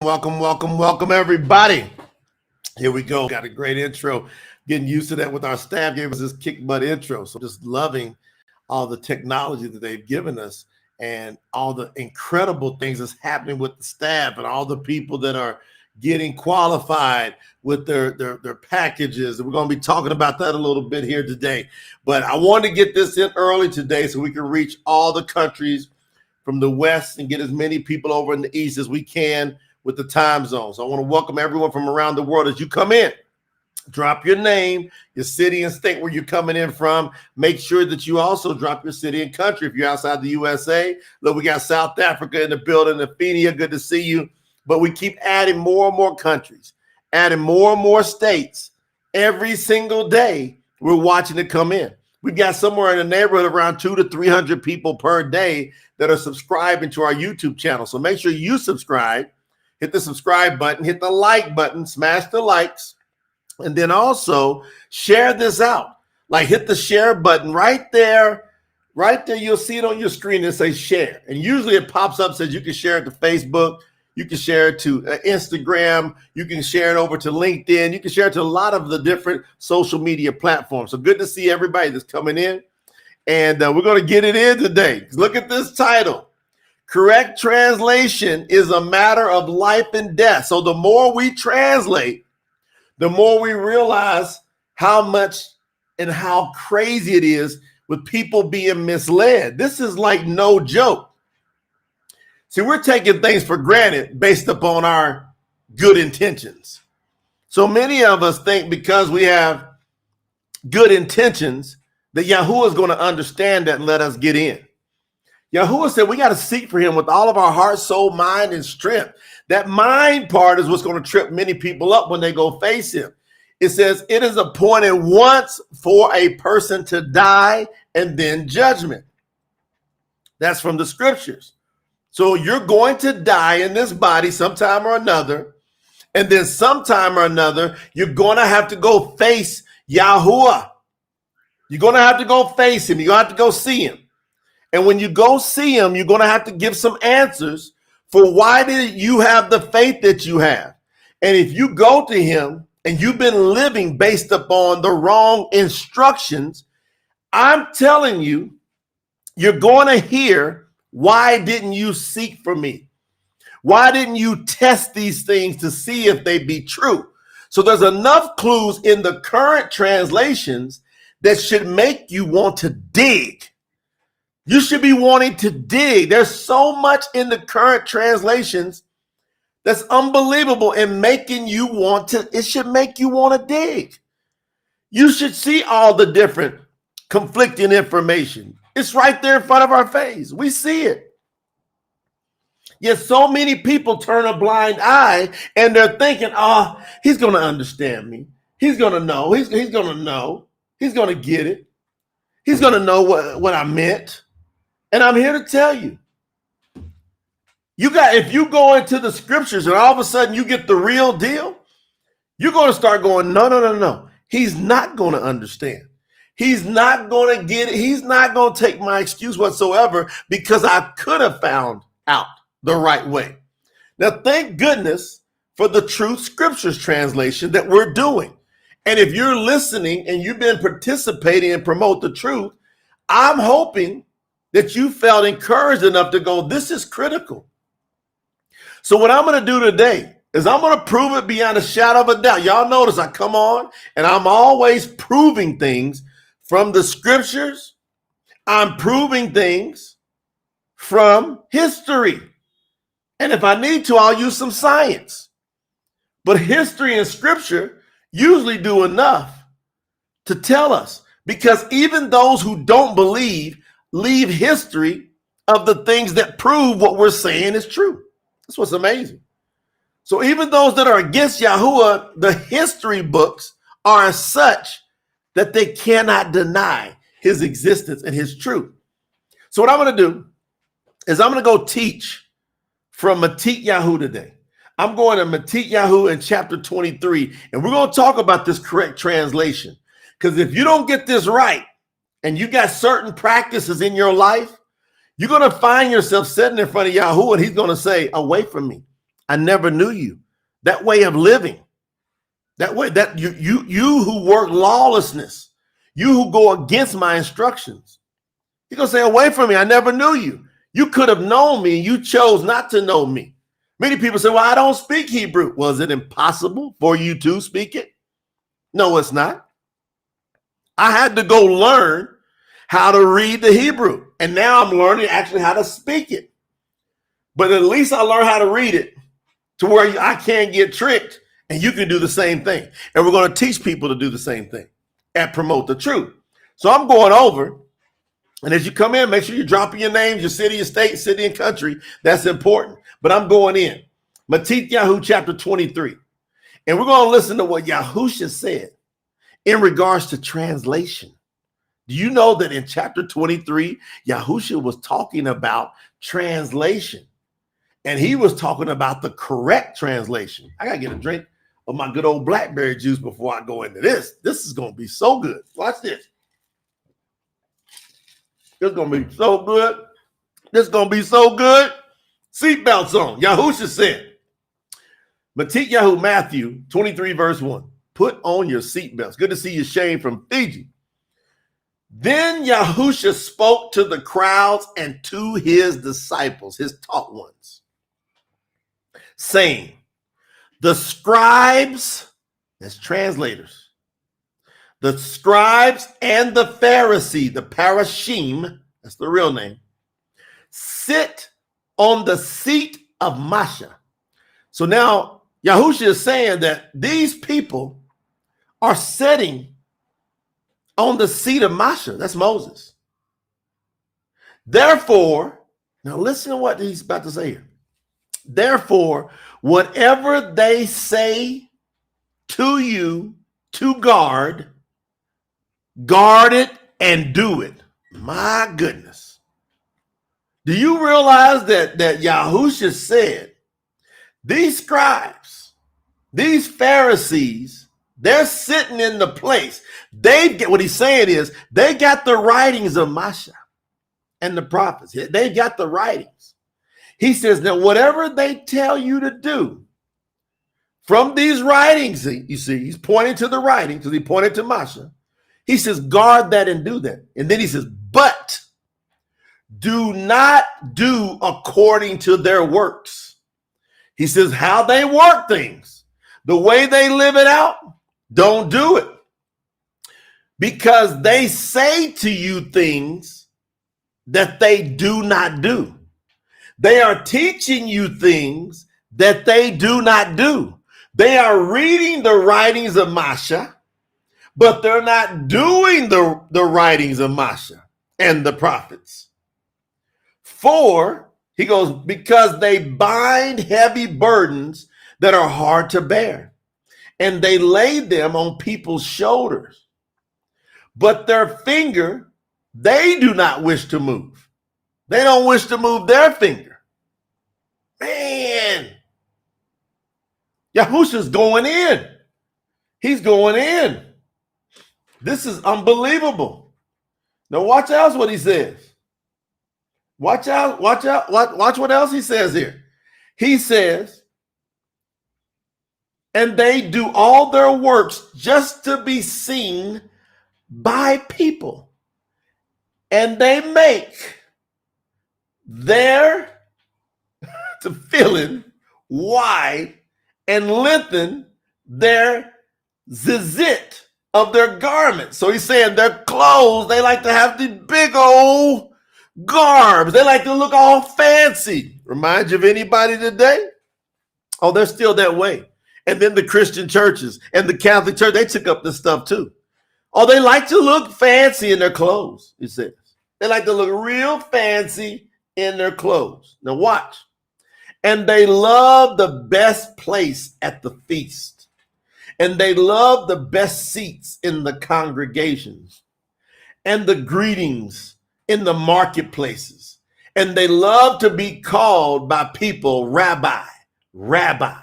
Welcome, everybody. Here we go. Got a great intro. Getting used to that with our staff. Gave us this kick butt intro. So just loving all the technology that they've given us and all the incredible things that's happening with the staff and all the people that are getting qualified with their packages. And we're going to be talking about that a little bit here today. But I wanted to get this in early today so we can reach all the countries from the West and get as many people over in the East as we can with the time zone. So I want to welcome everyone from around the world as you come in. Drop your name, your city and state where you're coming in from. Make sure that you also drop your city and country if you're outside the USA. Look, we got South Africa in the building. Athenia, good to see you. But we keep adding more and more countries, adding more and more states. Every single day, we're watching it come in. We've got somewhere in the neighborhood of around 200 to 300 people per day that are subscribing to our YouTube channel. So make sure you subscribe. Hit the subscribe button, hit the like button, smash the likes, and then also share this out. Like hit the share button right there. Right there, you'll see it on your screen that says share. And usually it pops up, says you can share it to Facebook, you can share it to Instagram, you can share it over to LinkedIn, you can share it to a lot of the different social media platforms. So good to see everybody that's coming in. And we're going to get it in today. Look at this title. Correct translation is a matter of life and death. So the more we translate, the more we realize how much and how crazy it is with people being misled. This is like no joke. See, we're taking things for granted based upon our good intentions. So many of us think because we have good intentions that Yahuwah is going to understand that and let us get in. Yahuwah said we got to seek for him with all of our heart, soul, mind, and strength. That mind part is what's going to trip many people up when they go face him. It says it is appointed once for a person to die and then judgment. That's from the scriptures. So you're going to die in this body sometime or another. And then sometime or another, you're going to have to go face Yahuwah. You're going to have to go face him. You're going to have to go see him. And when you go see him, you're going to have to give some answers for why did you have the faith that you have. And if you go to him and you've been living based upon the wrong instructions, I'm telling you, you're going to hear, why didn't you seek for me? Why didn't you test these things to see if they be true? So there's enough clues in the current translations that should make you want to dig. You should be wanting to dig. There's so much in the current translations that's unbelievable in making you want to, it should make you want to dig. You should see all the different conflicting information. It's right there in front of our face. We see it. Yet so many people turn a blind eye and they're thinking, oh, he's going to understand me. He's going to know. He's going to know. He's going to get it. He's going to know what I meant. And I'm here to tell you, if you go into the scriptures and all of a sudden you get the real deal, you're going to start going, no. He's not going to understand. He's not going to get it. He's not going to take my excuse whatsoever because I could have found out the right way. Now, thank goodness for the Truth Scriptures translation that we're doing. And if you're listening and you've been participating and promote the truth, I'm hoping that you felt encouraged enough to go, this is critical. So what I'm going to do today is I'm going to prove it beyond a shadow of a doubt. Y'all notice I come on and I'm always proving things from the scriptures. I'm proving things from history. And if I need to, I'll use some science. But history and scripture usually do enough to tell us, because even those who don't believe leave history of the things that prove what we're saying is true. That's what's amazing. So even those that are against Yahuwah, the history books are such that they cannot deny his existence and his truth. So what I'm going to do is I'm going to go teach from Matit Yahu today. I'm going to Matit Yahu in chapter 23, and we're going to talk about this correct translation. Because if you don't get this right, and you got certain practices in your life, you're going to find yourself sitting in front of Yahuwah and he's going to say, away from me. I never knew you. That way of living, that way, that you who work lawlessness, you who go against my instructions. You're going to say, away from me, I never knew you. You could have known me. You chose not to know me. Many people say, well, I don't speak Hebrew. Well, is it impossible for you to speak it? No, it's not. I had to go learn how to read the Hebrew. And now I'm learning actually how to speak it. But at least I learned how to read it to where I can't get tricked and you can do the same thing. And we're going to teach people to do the same thing and promote the truth. So I'm going over. And as you come in, make sure you're dropping your names, your city, your state, city, and country. That's important. But I'm going in. Matthew chapter 23. And we're going to listen to what Yahusha said in regards to translation. Do you know that in chapter 23, Yahusha was talking about translation? And he was talking about the correct translation. I got to get a drink of my good old blackberry juice before I go into this. This is going to be so good. Watch this. It's going to be so good. This is going to be so good. Seatbelts on. Yahusha said, Matthew 23, verse 1. Put on your seatbelts. Good to see you, Shane from Fiji. Then Yahusha spoke to the crowds and to his disciples, his taught ones, saying, the scribes, that's translators, the scribes and the Pharisees, the parashim, that's the real name, sit on the seat of Masha. So now Yahusha is saying that these people are sitting on the seat of Masha. That's Moses. Therefore, now listen to what he's about to say here. Therefore, whatever they say to you to guard it and do it. My goodness. Do you realize that Yahusha said these scribes, these Pharisees, they're sitting in the place. What he's saying is they got the writings of Masha and the prophets. They got the writings. He says that whatever they tell you to do from these writings, you see, he's pointing to the writings because he pointed to Masha. He says, guard that and do that. And then he says, but do not do according to their works. He says how they work things, the way they live it out, don't do it. Because they say to you things that they do not do. They are teaching you things that they do not do. They are reading the writings of Masha, but they're not doing the writings of Masha and the prophets. For, he goes, because they bind heavy burdens that are hard to bear, and they lay them on people's shoulders. But their finger, they do not wish to move. They don't wish to move their finger. Man, Yahusha's going in. He's going in. This is unbelievable. Now watch else what he says. Watch out, watch what else he says here. He says, and they do all their works just to be seen by people. And they make their tefillin wide and lengthen their zizit of their garments. So he's saying their clothes, they like to have the big old garbs. They like to look all fancy. Remind you of anybody today? Oh, they're still that way. And then the Christian churches and the Catholic Church, they took up this stuff too. Oh, they like to look fancy in their clothes, he says. They like to look real fancy in their clothes. Now watch. And they love the best place at the feast. And they love the best seats in the congregations and the greetings in the marketplaces. And they love to be called by people, Rabbi, Rabbi.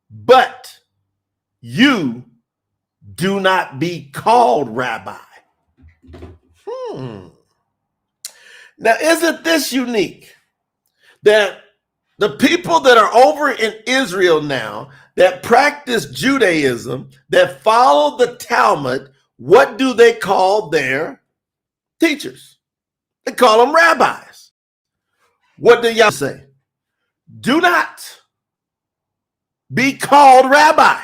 But you do not be called Rabbi. Now, isn't this unique that The people that are over in Israel now that practice Judaism, that follow the Talmud, what do they call their teachers? They call them rabbis. What do y'all say? Do not be called rabbi.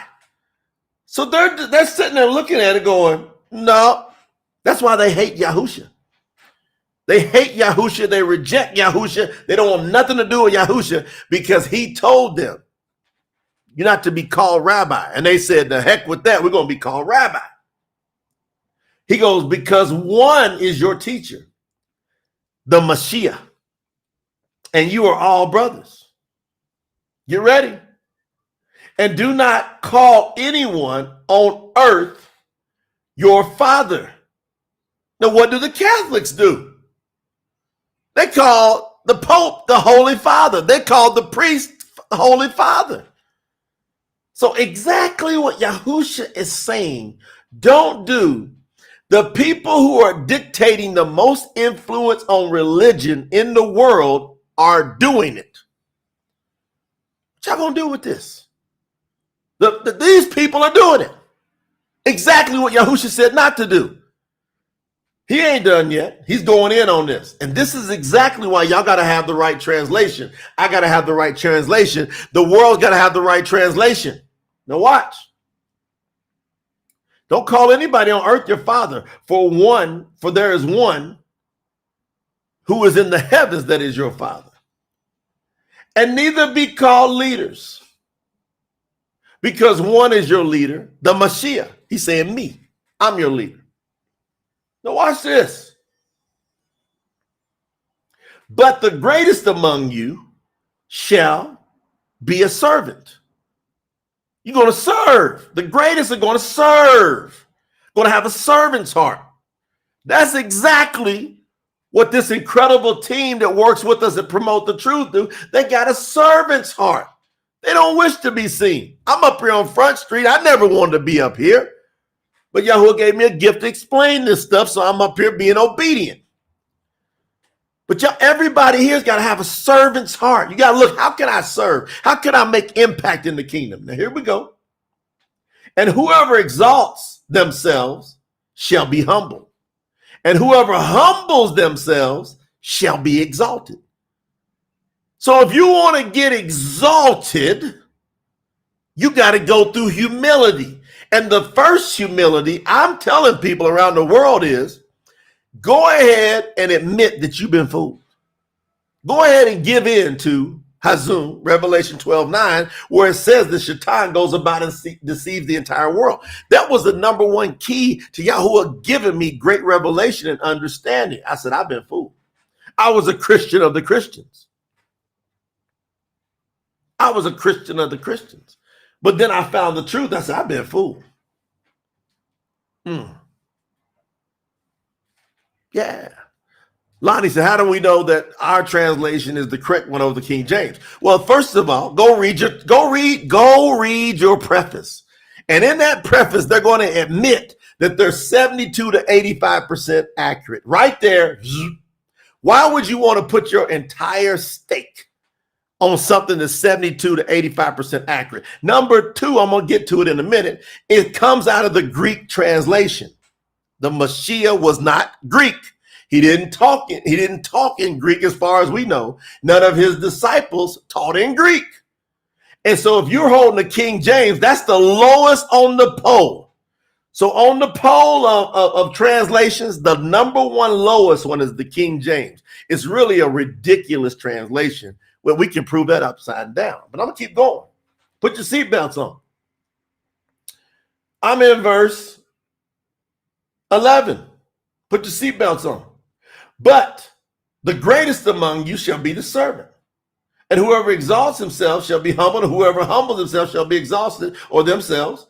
So they're sitting there looking at it going, no. That's why they hate Yahusha. They hate Yahusha. They reject Yahusha. They don't want nothing to do with Yahusha because he told them, you're not to be called rabbi. And they said, the heck with that. We're going to be called rabbi. He goes, because one is your teacher, the Mashiach, and you are all brothers. Get ready. And do not call anyone on earth your father. Now, what do the Catholics do? They call the Pope the Holy Father. They call the priest Holy Father. So exactly what Yahusha is saying, don't do. The people who are dictating the most influence on religion in the world are doing it. What y'all gonna do with this? These people are doing it. Exactly what Yahusha said not to do. He ain't done yet. He's going in on this. And this is exactly why y'all got to have the right translation. I got to have the right translation. The world's got to have the right translation. Now watch. Don't call anybody on earth your father. For there is one who is in the heavens that is your father. And neither be called leaders. Because one is your leader, the Mashiach. He's saying me. I'm your leader. Now watch this. But the greatest among you shall be a servant. You're going to serve. The greatest are going to serve. Going to have a servant's heart. That's exactly what this incredible team that works with us and promote the truth do. They got a servant's heart. They don't wish to be seen. I'm up here on Front Street. I never wanted to be up here. But Yahuwah gave me a gift to explain this stuff, so I'm up here being obedient. But everybody here's got to have a servant's heart. You got to look, how can I serve? How can I make impact in the kingdom? Now, here we go. And whoever exalts themselves shall be humbled. And whoever humbles themselves shall be exalted. So if you want to get exalted, you got to go through humility. And the first humility I'm telling people around the world is, go ahead and admit that you've been fooled. Go ahead and give in to Hazum, Revelation 12:9, where it says the Shaitan goes about and deceives the entire world. That was the number one key to Yahuwah giving me great revelation and understanding. I said, I've been fooled. I was a Christian of the Christians. I was a Christian of the Christians. But then I found the truth. I said, I've been fooled. Yeah. Lonnie said, how do we know that our translation is the correct one over the King James? Well, first of all, go read your preface. And in that preface, they're going to admit that they're 72 to 85% accurate. Right there. Why would you want to put your entire stake on something that's 72 to 85% accurate? Number two, I'm going to get to it in a minute. It comes out of the Greek translation. The Mashiach was not Greek. He didn't talk in Greek as far as we know. None of his disciples taught in Greek. And so if you're holding the King James, that's the lowest on the poll. So on the poll of translations, the number one lowest one is the King James. It's really a ridiculous translation. Well, we can prove that upside down. But I'm going to keep going. Put your seatbelts on. I'm in verse 11. Put your seatbelts on. But the greatest among you shall be the servant. And whoever exalts himself shall be humbled, and whoever humbles himself shall be exalted, or themselves.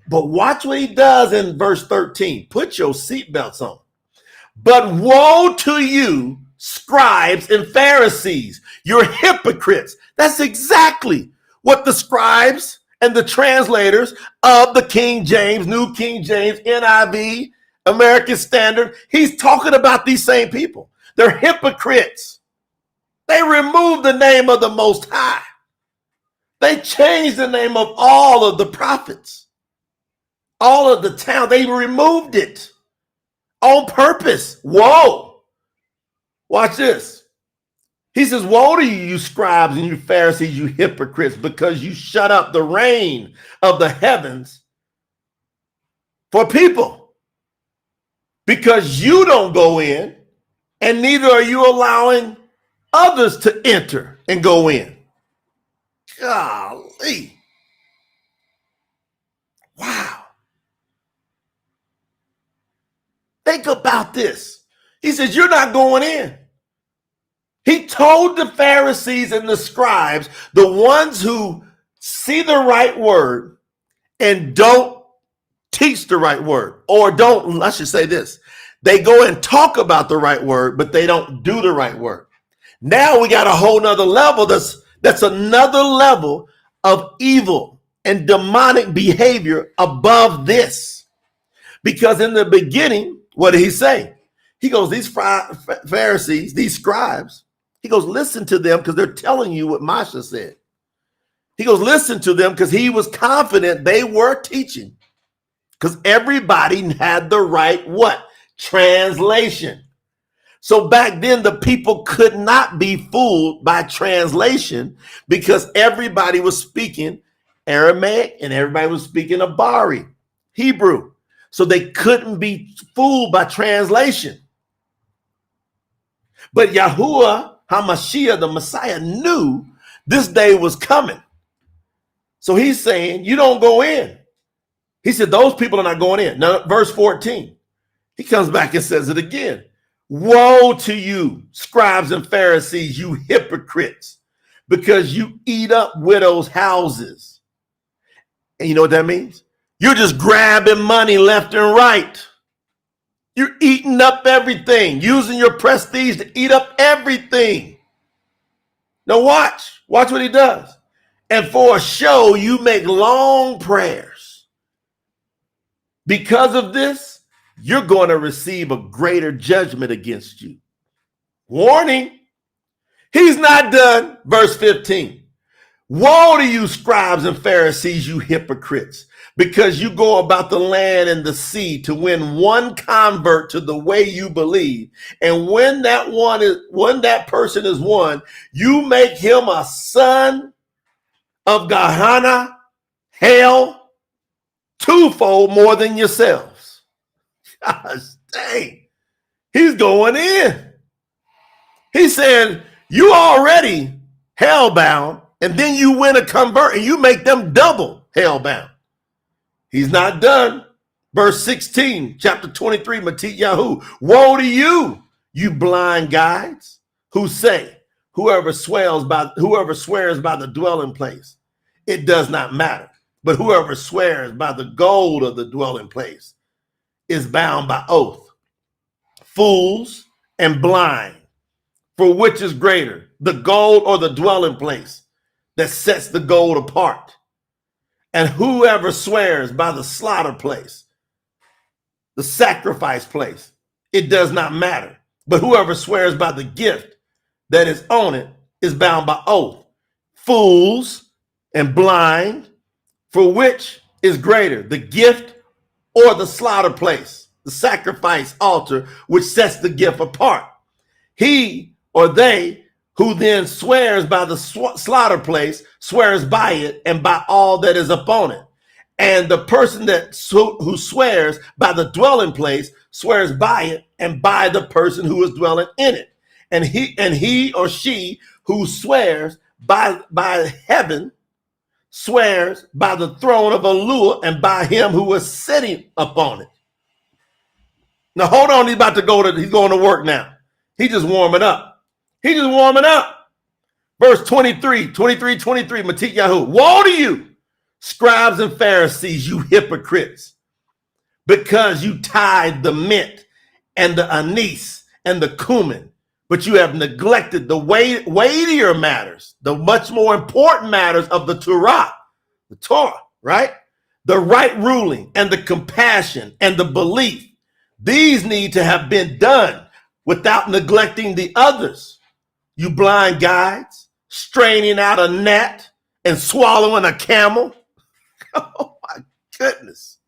But watch what he does in verse 13. Put your seatbelts on. But woe to you, scribes and Pharisees, you're hypocrites. That's exactly what the scribes and the translators of the King James, New King James, NIV, American Standard, he's talking about these same people. They're hypocrites. They removed the name of the Most High. They changed the name of all of the prophets. All of the town, they removed it on purpose. Whoa. Watch this. He says, woe to you, you scribes and you Pharisees, you hypocrites, because you shut up the rain of the heavens for people. Because you don't go in, and neither are you allowing others to enter and go in. Golly. Wow. Think about this. He says, you're not going in. He told the Pharisees and the scribes, the ones who see the right word and don't teach the right word, or don't, I should say this, they go and talk about the right word, but they don't do the right word. Now we got a whole nother level. That's another level of evil and demonic behavior above this. Because in the beginning, what did he say? He goes, these Pharisees, these scribes, he goes, listen to them because they're telling you what Masha said. He goes, listen to them because he was confident they were teaching. Because everybody had the right what? Translation. So back then, the people could not be fooled by translation because everybody was speaking Aramaic and everybody was speaking Abari, Hebrew. So they couldn't be fooled by translation. But Yahuwah HaMashiach, the Messiah, knew this day was coming. So he's saying, you don't go in. He said, those people are not going in. Now, verse 14, he comes back and says it again. Woe to you, scribes and Pharisees, you hypocrites, because you eat up widows' houses. And you know what that means? You're just grabbing money left and right. You're eating up everything, using your prestige to eat up everything. Now watch what he does. And for a show, you make long prayers. Because of this, you're going to receive a greater judgment against you. Warning, he's not done. Verse 15. Woe to you, scribes and Pharisees, you hypocrites, because you go about the land and the sea to win one convert to the way you believe. And when that person is won, you make him a son of Gehenna, hell, twofold more than yourselves. Gosh dang. He's going in. He's saying, you already hellbound, and then you win a convert and you make them double hellbound. He's not done. Verse 16, chapter 23, Matit Yahu. Woe to you, you blind guides, who say, whoever swears by the dwelling place, it does not matter. But whoever swears by the gold of the dwelling place is bound by oath. Fools and blind, for which is greater, the gold or the dwelling place that sets the gold apart? And whoever swears by the slaughter place, the sacrifice place, it does not matter. But whoever swears by the gift that is on it is bound by oath. Fools and blind, for which is greater, the gift or the slaughter place, the sacrifice altar, which sets the gift apart? He or they who then swears by the slaughter place swears by it and by all that is upon it. And the person who swears by the dwelling place swears by it and by the person who is dwelling in it. And he or she who swears by heaven swears by the throne of Elua and by him who is sitting upon it. Now hold on, he's going to work now. He's just warming up. He's just warming up. Verse 23, Matit Yahu. Woe to you, scribes and Pharisees, you hypocrites, because you tithe the mint and the anise and the cumin, but you have neglected the weightier matters, the much more important matters of the Torah, right? The right ruling and the compassion and the belief. These need to have been done without neglecting the others. you blind guides, straining out a gnat and swallowing a camel. Oh my goodness.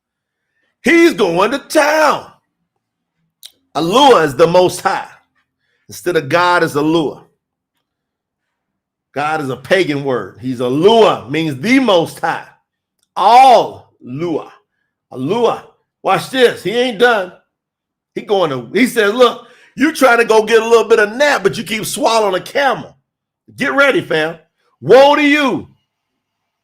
He's going to town. YAHUAH is the Most High. Instead of God is YAHUAH. God is a pagan word. He's YAHUAH, means the Most High. All YAHUAH. YAHUAH. Watch this. He ain't done. He says, look, you trying to go get a little bit of nap, but you keep swallowing a camel. Get ready, fam. Woe to you,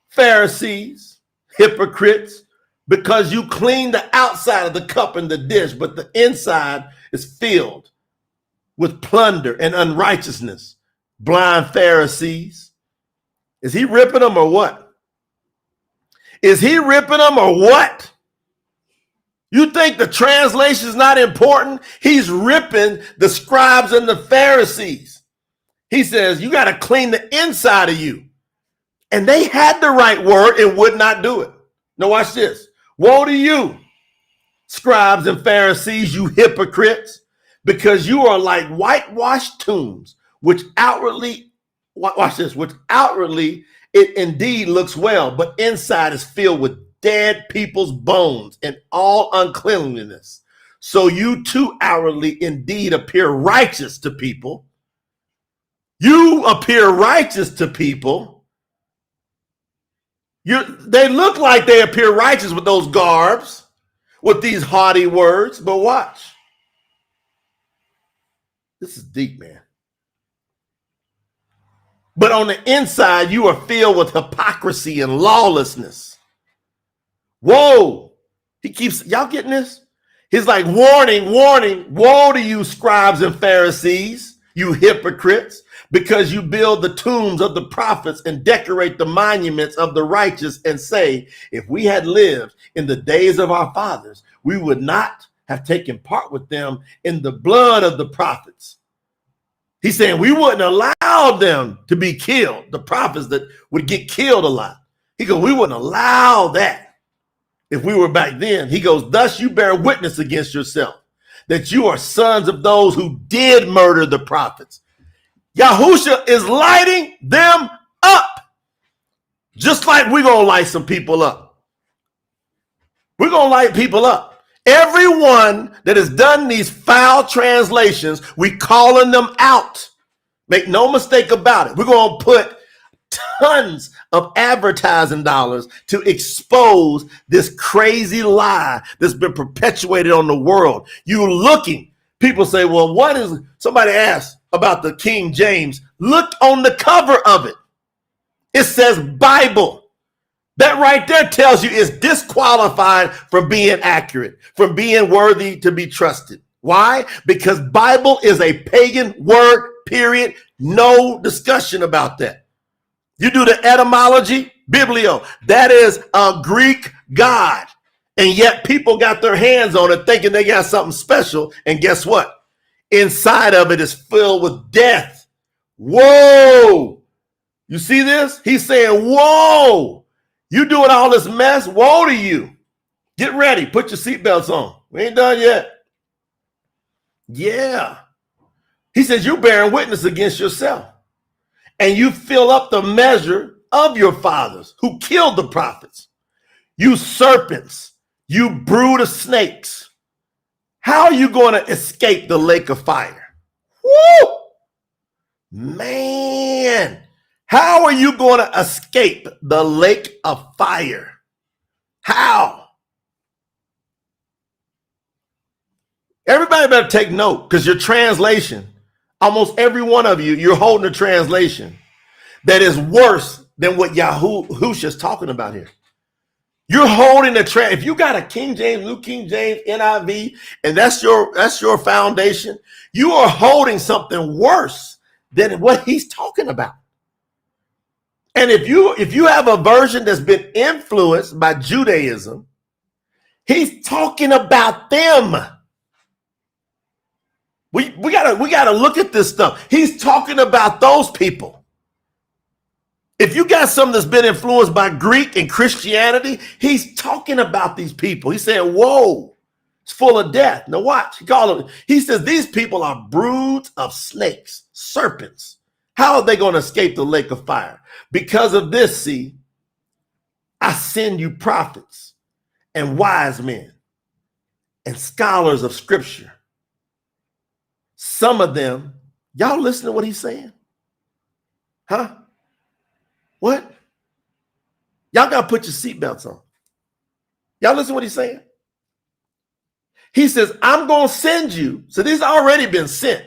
Pharisees, hypocrites, because you clean the outside of the cup and the dish, but the inside is filled with plunder and unrighteousness. Blind Pharisees. Is he ripping them or what? Is he ripping them or what? You think the translation is not important? He's ripping the scribes and the Pharisees. He says, you got to clean the inside of you. And they had the right word and would not do it. Now watch this. Woe to you, scribes and Pharisees, you hypocrites, because you are like whitewashed tombs, which outwardly, watch this, which outwardly it indeed looks well, but inside is filled with dead people's bones and all uncleanliness. So you too outwardly indeed appear righteous to people. You appear righteous to people. They look like they appear righteous with those garbs, with these haughty words, but watch. This is deep, man. But on the inside, you are filled with hypocrisy and lawlessness. Whoa. He keeps, y'all getting this? He's like, warning, warning, woe to you, scribes and Pharisees, you hypocrites, because you build the tombs of the prophets and decorate the monuments of the righteous and say, if we had lived in the days of our fathers, we would not have taken part with them in the blood of the prophets. He's saying we wouldn't allow them to be killed, the prophets that would get killed a lot. He goes, we wouldn't allow that. If we were back then, he goes, thus you bear witness against yourself that you are sons of those who did murder the prophets. Yahusha is lighting them up, just like we're going to light some people up. We're going to light people up. Everyone that has done these foul translations, we calling them out. Make no mistake about it. We're going to put tons of advertising dollars to expose this crazy lie that's been perpetuated on the world. You looking, people say, well, what is, somebody asked about the King James. Look on the cover of it. It says Bible. That right there tells you it's disqualified from being accurate, from being worthy to be trusted. Why? Because Bible is a pagan word, period. No discussion about that. You do the etymology, biblio, that is a Greek god. And yet people got their hands on it thinking they got something special. And guess what? Inside of it is filled with death. Whoa. You see this? He's saying, whoa, you doing all this mess? Woe to you. Get ready. Put your seatbelts on. We ain't done yet. Yeah. He says, you're bearing witness against yourself. And you fill up the measure of your fathers who killed the prophets. You serpents, you brood of snakes. How are you going to escape the lake of fire? Woo! Man, how are you going to escape the lake of fire? How? Everybody better take note, because your translation, almost every one of you, you're holding a translation that is worse than what Yahusha is talking about here. You're holding if you got a King James, New King James, NIV, and that's your foundation, you are holding something worse than what he's talking about. And if you have a version that's been influenced by Judaism, he's talking about them. We gotta look at this stuff. He's talking about those people. If you got something that's been influenced by Greek and Christianity, he's talking about these people. He's saying, whoa, it's full of death. Now watch, he says these people are broods of snakes, serpents. How are they going to escape the lake of fire? Because of this, see, I send you prophets and wise men and scholars of scripture. Some of them, y'all listen to what he's saying? Huh? What? Y'all got to put your seatbelts on. Y'all listen to what he's saying? He says, I'm going to send you. So these already been sent.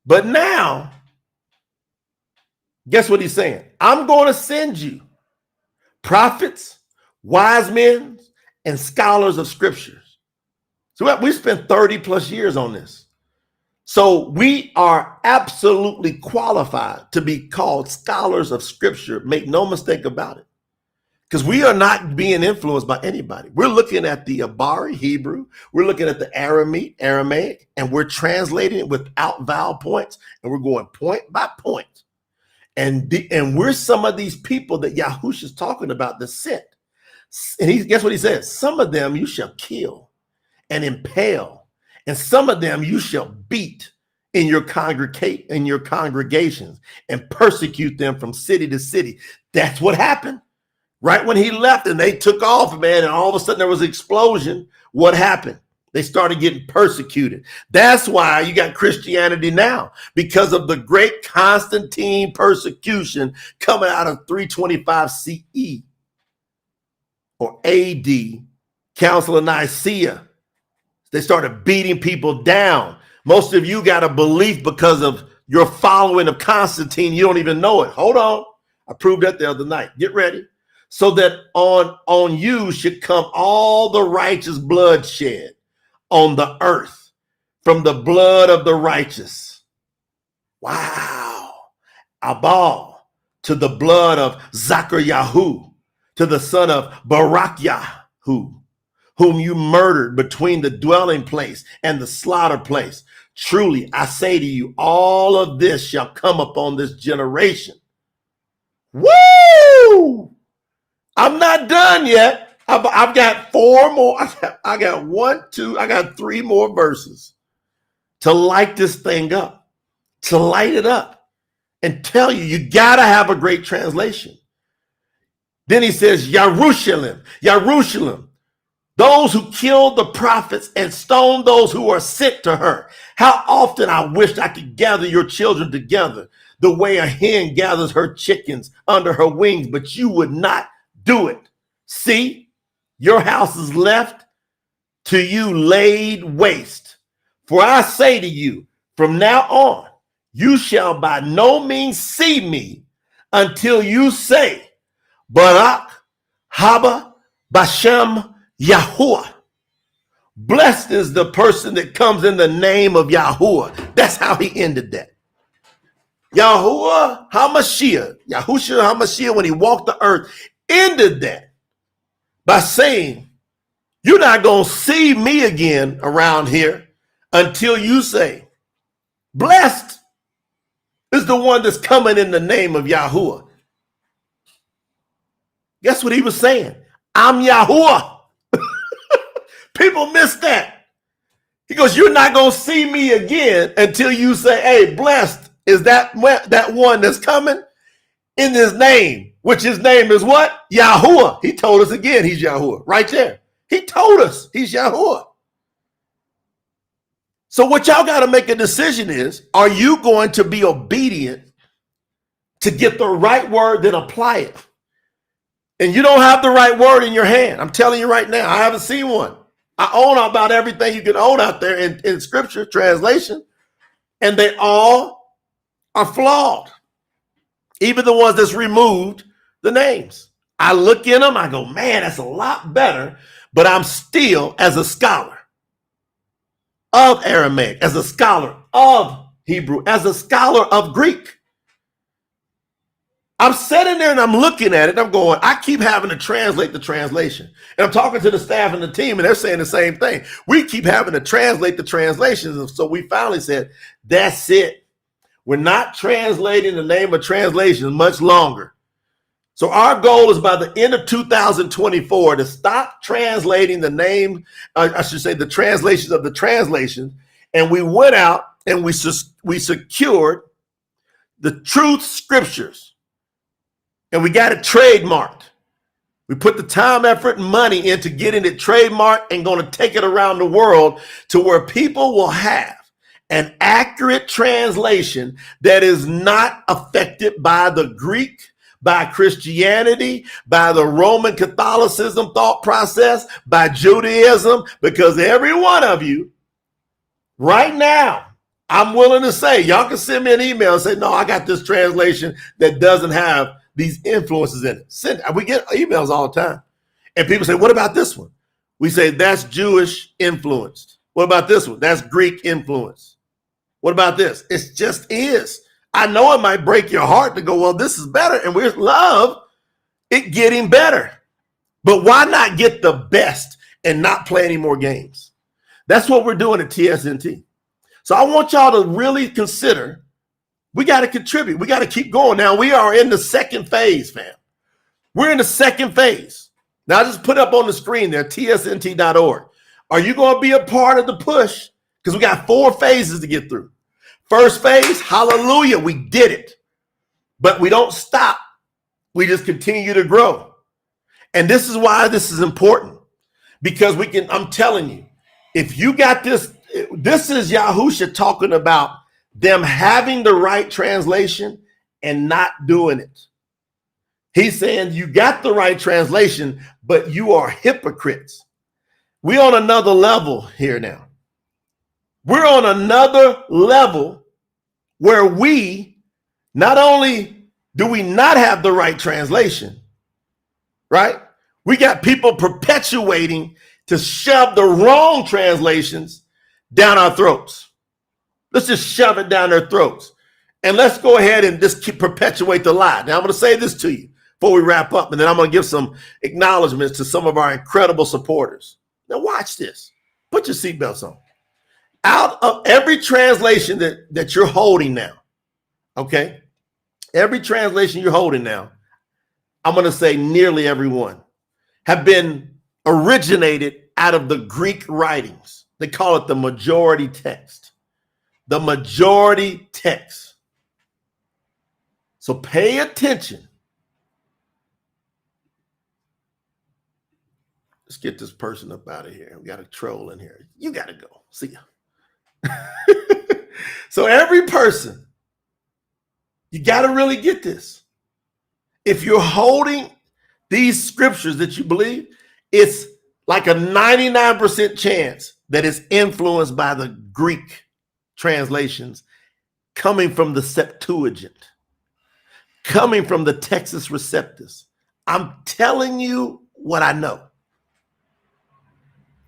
But now, guess what he's saying? I'm going to send you prophets, wise men, and scholars of scriptures. So we spent 30 plus years on this. So we are absolutely qualified to be called scholars of scripture. Make no mistake about it. Because we are not being influenced by anybody. We're looking at the Abari, Hebrew. We're looking at the Aramaic, and we're translating it without vowel points. And we're going point by point. And we're some of these people that Yahusha is talking about that sent. And guess what he says? Some of them you shall kill and impale. And some of them you shall beat in your congregations and persecute them from city to city. That's what happened. Right when he left and they took off, man, and all of a sudden there was an explosion. What happened? They started getting persecuted. That's why you got Christianity now, because of the great Constantine persecution coming out of 325 CE or AD, Council of Nicaea. They started beating people down. Most of you got a belief because of your following of Constantine. You don't even know it. Hold on. I proved that the other night. Get ready. So that on you should come all the righteous bloodshed on the earth from the blood of the righteous. Wow. Abal, to the blood of Zachariahu, to the son of Barakyahu, whom you murdered between the dwelling place and the slaughter place. Truly, I say to you, all of this shall come upon this generation. Woo! I'm not done yet. I've got four more. I got three more verses to light this thing up, to light it up and tell you, you got to have a great translation. Then he says, Jerusalem, Jerusalem, those who killed the prophets and stoned those who are sent to her. How often I wished I could gather your children together the way a hen gathers her chickens under her wings, but you would not do it. See, your house is left to you laid waste. For I say to you, from now on, you shall by no means see me until you say, Barak haba bashem Yahuwah. Blessed is the person that comes in the name of Yahuwah. That's how he ended that. Yahuwah HaMashiach, Yahusha HaMashiach, when he walked the earth, ended that by saying, you're not going to see me again around here until you say, blessed is the one that's coming in the name of Yahuwah. Guess what he was saying? I'm Yahuwah. People miss that. He goes, you're not going to see me again until you say, hey, blessed is that one that's coming in his name, which his name is what? Yahuwah. He told us again, he's Yahuwah right there. He told us he's Yahuwah. So what y'all got to make a decision is, are you going to be obedient to get the right word, then apply it? And you don't have the right word in your hand. I'm telling you right now, I haven't seen one. I own about everything you can own out there in scripture translation, and they all are flawed. Even the ones that's removed the names. I look in them, I go, man, that's a lot better, but I'm still, as a scholar of Aramaic, as a scholar of Hebrew, as a scholar of Greek, I'm sitting there and I'm looking at it and I'm going, I keep having to translate the translation. And I'm talking to the staff and the team and they're saying the same thing. We keep having to translate the translations. And so we finally said, that's it. We're not translating the name of translations much longer. So our goal is by the end of 2024 to stop translating the name, I should say the translations of the translation. And we went out and we secured the Truth Scriptures, and we got it trademarked. We put the time, effort, and money into getting it trademarked and going to take it around the world to where people will have an accurate translation that is not affected by the Greek, by Christianity, by the Roman Catholicism thought process, by Judaism, because every one of you right now, I'm willing to say, y'all can send me an email and say, no, I got this translation that doesn't have these influences in it. We get emails all the time. And people say, what about this one? We say, that's Jewish influenced. What about this one? That's Greek influenced. What about this? It just is. I know it might break your heart to go, well, this is better. And we love it getting better. But why not get the best and not play any more games? That's what we're doing at TSNT. So I want y'all to really consider, we got to contribute. We got to keep going. Now we are in the second phase, fam. We're in the second phase. Now I just put up on the screen there, tsnt.org. Are you going to be a part of the push? Because we got 4 phases to get through. First phase, hallelujah, we did it. But we don't stop. We just continue to grow. And this is why this is important. Because we can, I'm telling you, if you got this, this is Yahusha talking about them having the right translation and not doing it. He's saying you got the right translation, but you are hypocrites. We're on another level here now. We're on another level where we, not only do we not have the right translation, right? We got people perpetuating to shove the wrong translations down our throats. Let's just shove it down their throats. And let's go ahead and just perpetuate the lie. Now, I'm going to say this to you before we wrap up, and then I'm going to give some acknowledgments to some of our incredible supporters. Now, watch this. Put your seatbelts on. Out of every translation that you're holding now, okay? Every translation you're holding now, I'm going to say nearly every one, have been originated out of the Greek writings. They call it the majority text. The majority text. So pay attention. Let's get this person up out of here. We got a troll in here. You got to go. See ya. So every person, you got to really get this. If you're holding these scriptures that you believe, it's like a 99% chance that it's influenced by the Greek translations coming from the Septuagint, coming from the Textus Receptus. I'm telling you what I know.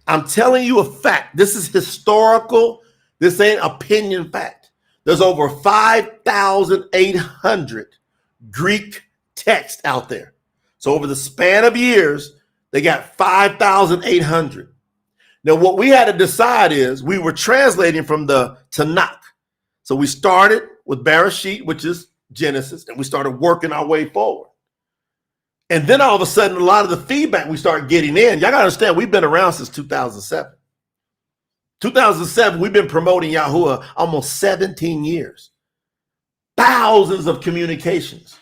I'm telling you a fact. This is historical. This ain't opinion fact. There's over 5,800 Greek text out there. So over the span of years, they got 5,800. Now, what we had to decide is we were translating from the Tanakh. So we started with Bereshit, which is Genesis, and we started working our way forward. And then all of a sudden, a lot of the feedback we start getting in, y'all got to understand, we've been around since 2007. 2007, we've been promoting YAHUAH almost 17 years. Thousands of communications.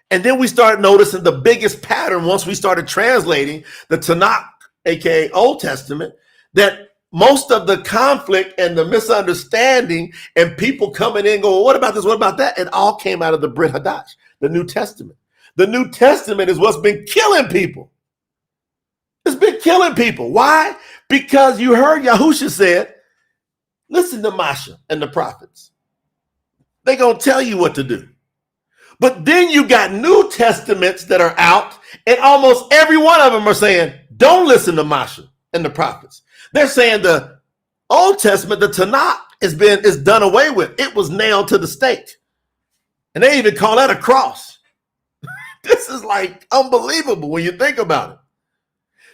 And then we started noticing the biggest pattern once we started translating the Tanakh, aka Old Testament, that most of the conflict and the misunderstanding and people coming in going, what about this? What about that? It all came out of the Briyt Hadash, the New Testament. The New Testament is what's been killing people. It's been killing people. Why? Because you heard Yahusha said, listen to Masha and the prophets. They're going to tell you what to do. But then you got New Testaments that are out, and almost every one of them are saying, don't listen to Masha and the prophets. They're saying the Old Testament, the Tanakh, is done away with. It was nailed to the stake. And they even call that a cross. This is like unbelievable when you think about it.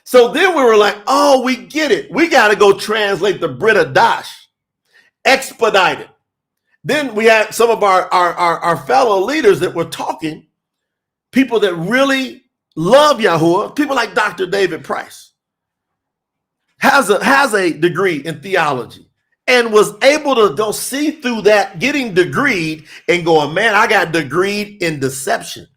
So then we were like, oh, we get it. We got to go translate the Briyt Hadash, expedited. Then we had some of our fellow leaders that were talking, people that really love YAHUAH, people like Dr. David Price, has a degree in theology and was able to go see through that, getting degreed and going, man, I got degreed in deception.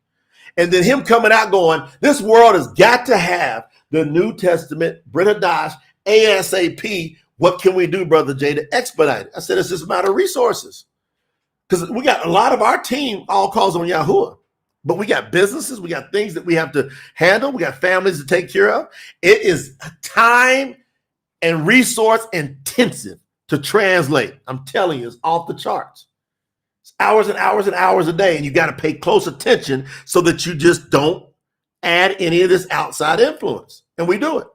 And then him coming out going, this world has got to have the New Testament, Briyt Hadash, ASAP. What can we do, Brother Jay, to expedite it? I said, it's just a matter of resources. Because we got a lot of our team all calls on Yahuwah. But we got businesses, we got things that we have to handle, we got families to take care of. It is time and resource intensive to translate. I'm telling you, it's off the charts. It's hours and hours and hours a day, and you got to pay close attention so that you just don't add any of this outside influence. And we do it.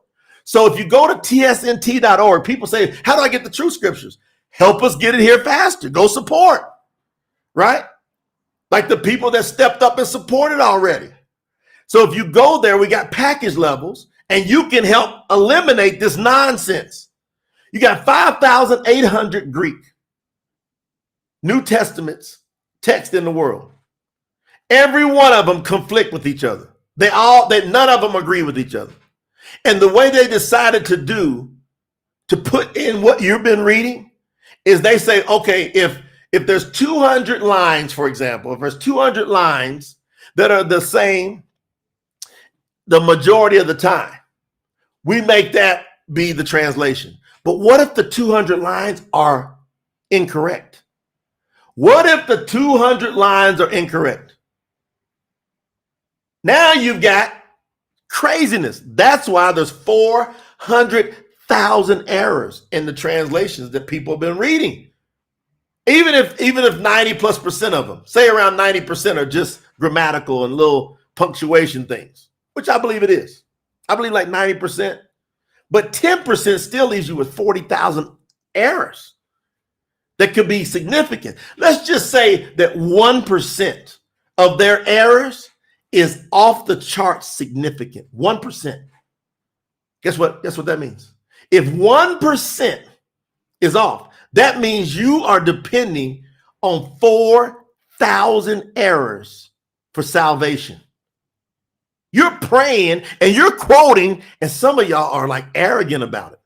So if you go to tsnt.org, people say, how do I get the Truth Scriptures? Help us get it here faster. Go support, right? Like the people that stepped up and supported already. So if you go there, we got package levels, and you can help eliminate this nonsense. You got 5,800 Greek New Testaments text in the world. Every one of them conflict with each other. None of them agree with each other. And the way they decided to put in what you've been reading is they say, okay, if there's 200 lines, for example, if there's 200 lines that are the same the majority of the time, we make that be the translation. But what if the 200 lines are incorrect? What if the 200 lines are incorrect? Now you've got craziness. That's why there's 400,000 errors in the translations that people have been reading. Even if 90+% of them, say around 90% are just grammatical and little punctuation things, which I believe it is. I believe like 90%. But 10% still leaves you with 40,000 errors that could be significant. Let's just say that 1% of their errors is off the chart significant. 1%. Guess what that means? If 1% is off, that means you are depending on 4,000 errors for salvation. You're praying and you're quoting, and some of y'all are like arrogant about it.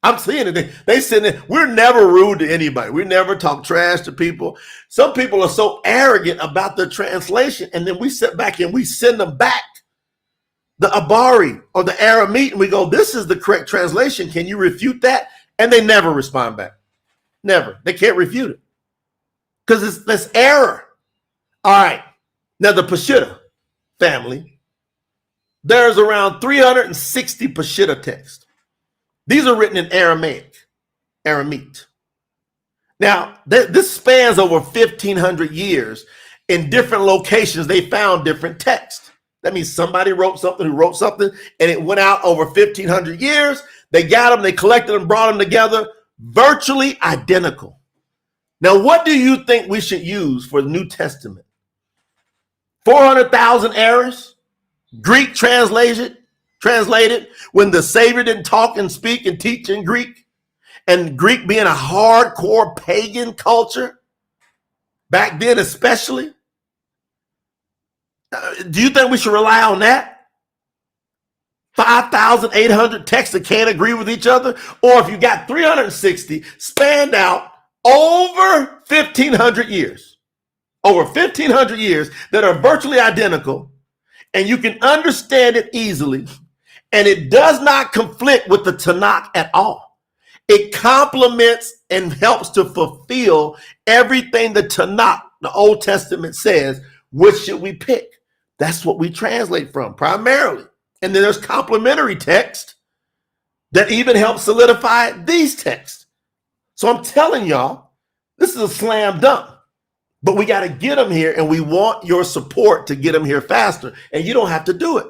I'm seeing it. They said that we're never rude to anybody. We never talk trash to people. Some people are so arrogant about the translation, and then we sit back and we send them back the Abari or the Aramite, and we go, this is the correct translation. Can you refute that? And they never respond back. Never. They can't refute it because it's error. All right. Now the Peshitta family, there's around 360 Peshitta texts. These are written in Aramite. Now, this spans over 1,500 years. In different locations, they found different texts. That means somebody wrote something who wrote something, and it went out over 1,500 years. They got them, they collected them, brought them together, virtually identical. Now, what do you think we should use for the New Testament? 400,000 errors? Greek translated when the Savior didn't talk and speak and teach in Greek, and Greek being a hardcore pagan culture back then especially. Do you think we should rely on that? 5,800 texts that can't agree with each other? Or if you got 360 spanned out over 1,500 years, that are virtually identical, and you can understand it easily, and it does not conflict with the Tanakh at all. It complements and helps to fulfill everything the Tanakh, the Old Testament, says. Which should we pick? That's what we translate from primarily. And then there's complementary text that even help solidify these texts. So I'm telling y'all, this is a slam dunk. But we got to get them here, and we want your support to get them here faster. And you don't have to do it,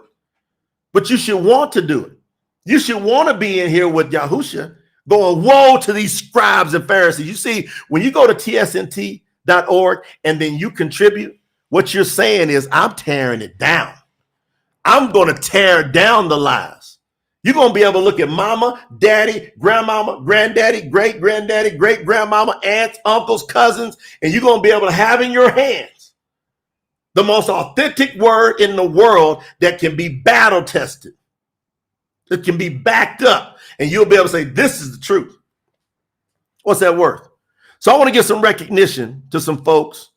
but you should want to do it. You should want to be in here with Yahusha going, woe to these scribes and Pharisees. You see, when you go to tsnt.org and then you contribute, what you're saying is, I'm tearing it down. I'm going to tear down the lies. You're going to be able to look at mama, daddy, grandmama, granddaddy, great-granddaddy, great-grandmama, aunts, uncles, cousins, and you're going to be able to have in your hands the most authentic word in the world that can be battle tested. It can be backed up, and you'll be able to say, this is the truth. What's that worth? So I want to give some recognition to some folks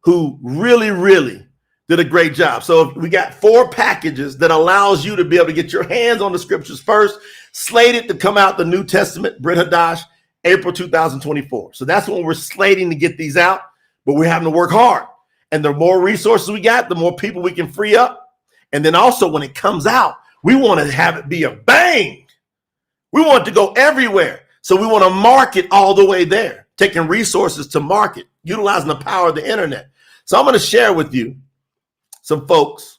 who really, really did a great job. So we got 4 packages that allows you to be able to get your hands on the scriptures first, slated to come out the New Testament, Briyt Hadash, April 2024. So that's when we're slating to get these out, but we're having to work hard. And the more resources we got, the more people we can free up. And then also when it comes out, we want to have it be a bang. We want it to go everywhere. So we want to market all the way there, taking resources to market, utilizing the power of the internet. So I'm going to share with you some folks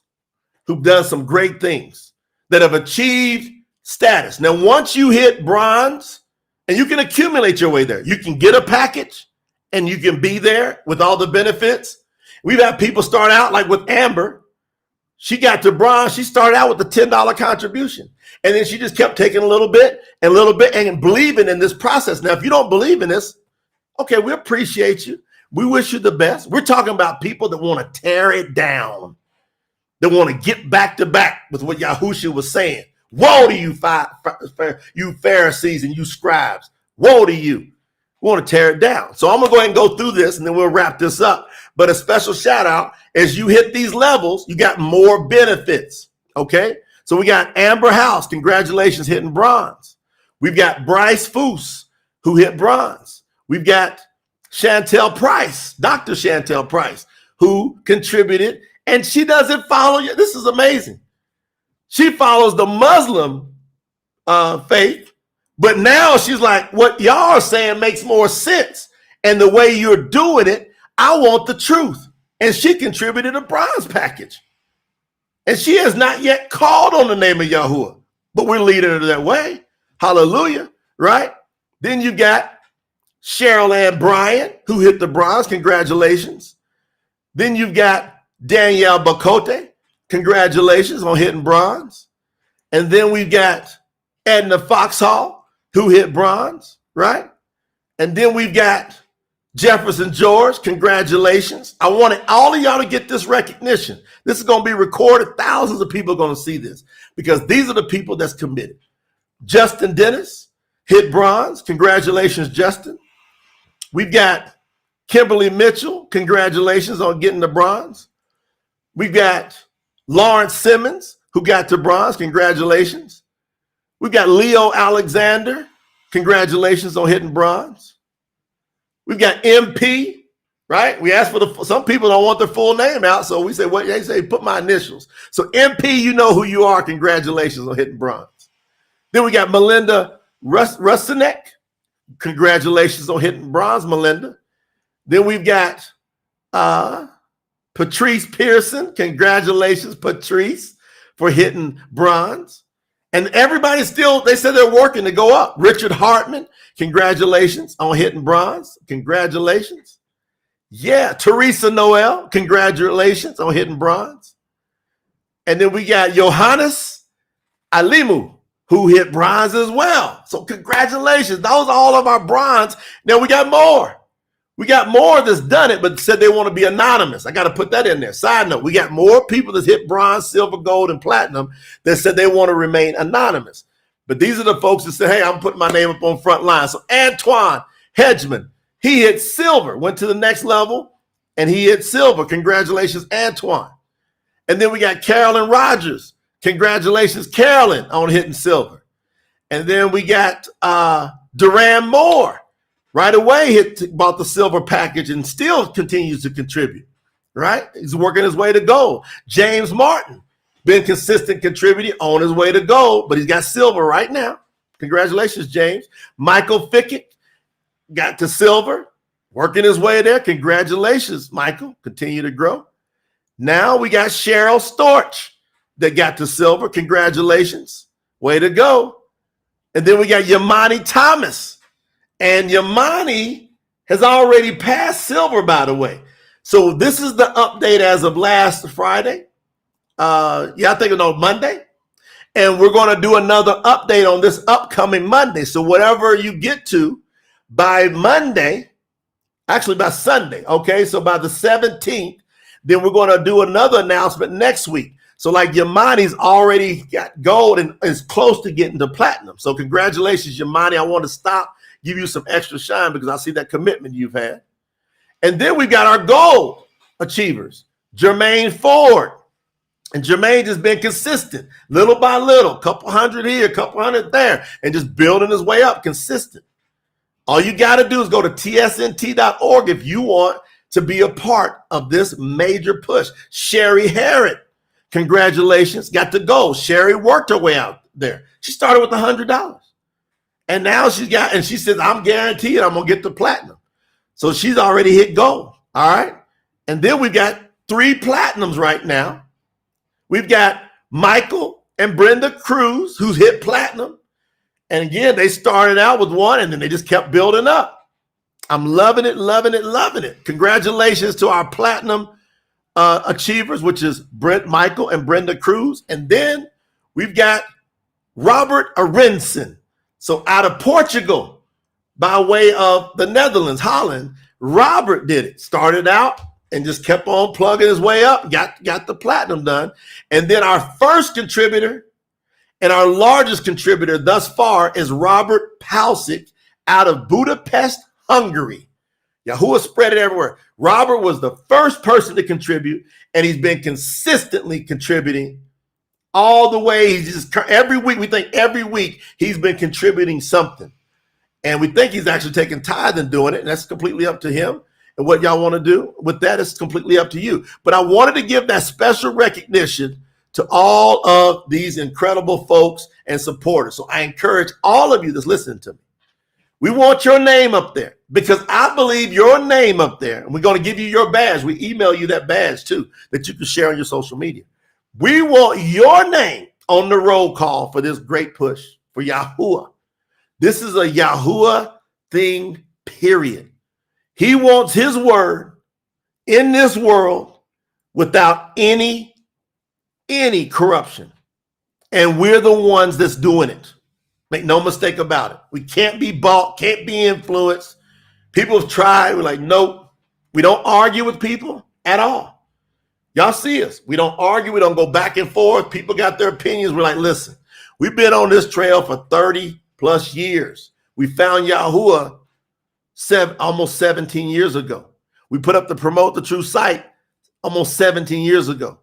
who've done some great things that have achieved status. Now, once you hit bronze, and you can accumulate your way there, you can get a package and you can be there with all the benefits. We've had people start out like with Amber. She got to bronze. She started out with a $10 contribution. And then she just kept taking a little bit and believing in this process. Now, if you don't believe in this, okay, we appreciate you. We wish you the best. We're talking about people that want to tear it down. They want to get back to back with what Yahusha was saying. Woe to you, you Pharisees and you scribes. Woe to you. We want to tear it down. So I'm going to go ahead and go through this and then we'll wrap this up. But a special shout out, as you hit these levels, you got more benefits. Okay. So we got Amber House. Congratulations, hitting bronze. We've got Bryce Foose, who hit bronze. We've got Chantel Price, Dr. Chantel Price, who contributed, and she doesn't follow you. This is amazing. She follows the Muslim faith, but now she's like, what y'all are saying makes more sense. And the way you're doing it, I want the truth. And she contributed a bronze package. And she has not yet called on the name of Yahuwah, but we're leading her that way. Hallelujah, right? Then you got Cheryl Ann Bryant, who hit the bronze. Congratulations. Then you've got Danielle Bacote. Congratulations on hitting bronze. And then we've got Edna Foxhall, who hit bronze, right? And then we've got Jefferson George. Congratulations. I wanted all of y'all to get this recognition. This is going to be recorded. Thousands of people are going to see this because these are the people that's committed. Justin Dennis hit bronze. Congratulations, Justin. We've got Kimberly Mitchell. Congratulations on getting the bronze. We've got Lawrence Simmons, who got to bronze. Congratulations. We've got Leo Alexander. Congratulations on hitting bronze. We've got MP, right? We asked for some people don't want their full name out. So we say, what they say, put my initials. So MP, you know who you are. Congratulations on hitting bronze. Then we got Melinda Rusinek. Congratulations on hitting bronze, Melinda. Then we've got Patrice Pearson. Congratulations, Patrice, for hitting bronze. And everybody still, they said they're working to go up. Richard Hartman, congratulations on hitting bronze. Congratulations. Yeah, Teresa Noel, congratulations on hitting bronze. And then we got Johannes Alimu, who hit bronze as well. So congratulations. Those are all of our bronze. Now we got more. We got more that's done it, but said they want to be anonymous. I got to put that in there. Side note, we got more people that hit bronze, silver, gold, and platinum that said they want to remain anonymous. But these are the folks that said, hey, I'm putting my name up on front line. So Antoine Hedgeman, he hit silver, went to the next level, and he hit silver. Congratulations, Antoine. And then we got Carolyn Rogers. Congratulations, Carolyn, on hitting silver. And then we got Duran Moore. Right away, bought the silver package and still continues to contribute, right? He's working his way to gold. James Martin, been consistent contributing on his way to gold, but he's got silver right now. Congratulations, James. Michael Fickett got to silver, working his way there. Congratulations, Michael. Continue to grow. Now we got Cheryl Storch that got to silver. Congratulations. Way to go. And then we got Yamani Thomas. And Yamani has already passed silver, by the way. So this is the update as of last Friday. I think it's on Monday. And we're going to do another update on this upcoming Monday. So whatever you get to by Monday, actually by Sunday, okay? So by the 17th, then we're going to do another announcement next week. So like Yamani's already got gold and is close to getting to platinum. So congratulations, Yamani. I want to stop, give you some extra shine because I see that commitment you've had. And then we got our gold achievers, Jermaine Ford. And Jermaine just been consistent, little by little, couple hundred here, couple hundred there, and just building his way up consistent. All you got to do is go to tsnt.org if you want to be a part of this major push. Sherry Harrod, congratulations, got the gold. Sherry worked her way out there. She started with $100. And now and she says, I'm guaranteed I'm going to get the platinum. So she's already hit gold. All right. And then we got 3 platinums right now. We've got Michael and Brenda Cruz, who's hit platinum. And again, they started out with 1 and then they just kept building up. I'm loving it, loving it, loving it. Congratulations to our platinum achievers, which is Michael and Brenda Cruz. And then we've got Robert Arinson. So out of Portugal, by way of the Netherlands, Holland, Robert did it. Started out and just kept on plugging his way up, got the platinum done. And then our first contributor and our largest contributor thus far is Robert Pausic out of Budapest, Hungary. Yahuwah spread it everywhere. Robert was the first person to contribute, and he's been consistently contributing all the way. He's just every week, we think every week he's been contributing something. And we think he's actually taking tithe and doing it, and that's completely up to him. And what y'all want to do with that is completely up to you. But I wanted to give that special recognition to all of these incredible folks and supporters. So I encourage all of you that's listening to me. We want your name up there because I believe your name up there, and we're going to give you your badge. We email you that badge too, that you can share on your social media. We want your name on the roll call for this great push for Yahuwah. This is a Yahuwah thing, period. He wants his word in this world without any corruption. And we're the ones that's doing it. Make no mistake about it. We can't be bought, can't be influenced. People have tried. We're like, nope. We don't argue with people at all. Y'all see us. We don't argue. We don't go back and forth. People got their opinions. We're like, listen, we've been on this trail for 30 plus years. We found Yahuwah almost 17 years ago. We put up the Promote the True site almost 17 years ago.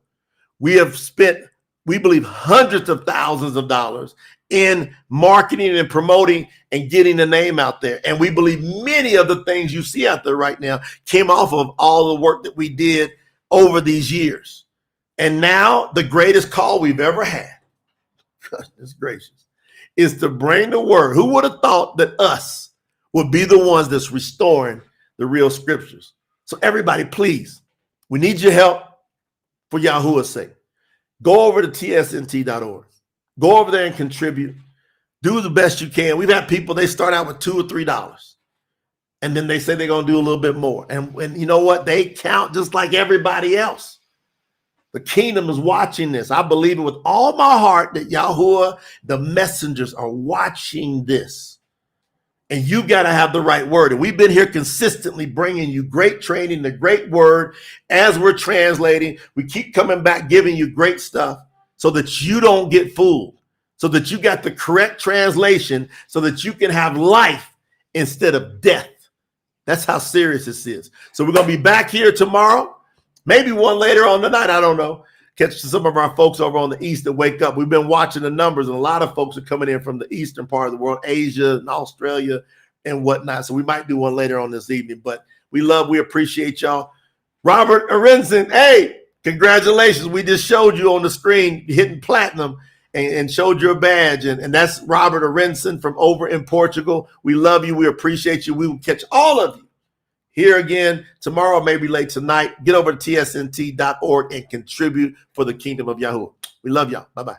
We have spent, we believe, hundreds of thousands of dollars in marketing and promoting and getting the name out there. And we believe many of the things you see out there right now came off of all the work that we did over these years. And now the greatest call we've ever had, goodness gracious, is to bring the word. Who would have thought that us would be the ones that's restoring the real scriptures? So everybody, please, we need your help for Yahuwah's sake. Go over to tsnt.org. Go over there and contribute. Do the best you can. We've had people, they start out with $2 or $3. And then they say they're going to do a little bit more. And you know what? They count just like everybody else. The kingdom is watching this. I believe it with all my heart that Yahuwah, the messengers, are watching this. And you got to have the right word. And we've been here consistently bringing you great training, the great word as we're translating. We keep coming back, giving you great stuff so that you don't get fooled, so that you got the correct translation, so that you can have life instead of death. That's how serious this is. So we're going to be back here tomorrow, maybe one later on tonight. I don't know. Catch some of our folks over on the east that wake up. We've been watching the numbers, and a lot of folks are coming in from the eastern part of the world, Asia and Australia and whatnot. So we might do one later on this evening, but we appreciate y'all. Robert Arinson, hey, congratulations. We just showed you on the screen hitting platinum and showed your badge. And that's Robert Arinson from over in Portugal. We love you. We appreciate you. We will catch all of you here again tomorrow, maybe late tonight. Get over to tsnt.org and contribute for the kingdom of Yahuwah. We love y'all. Bye-bye.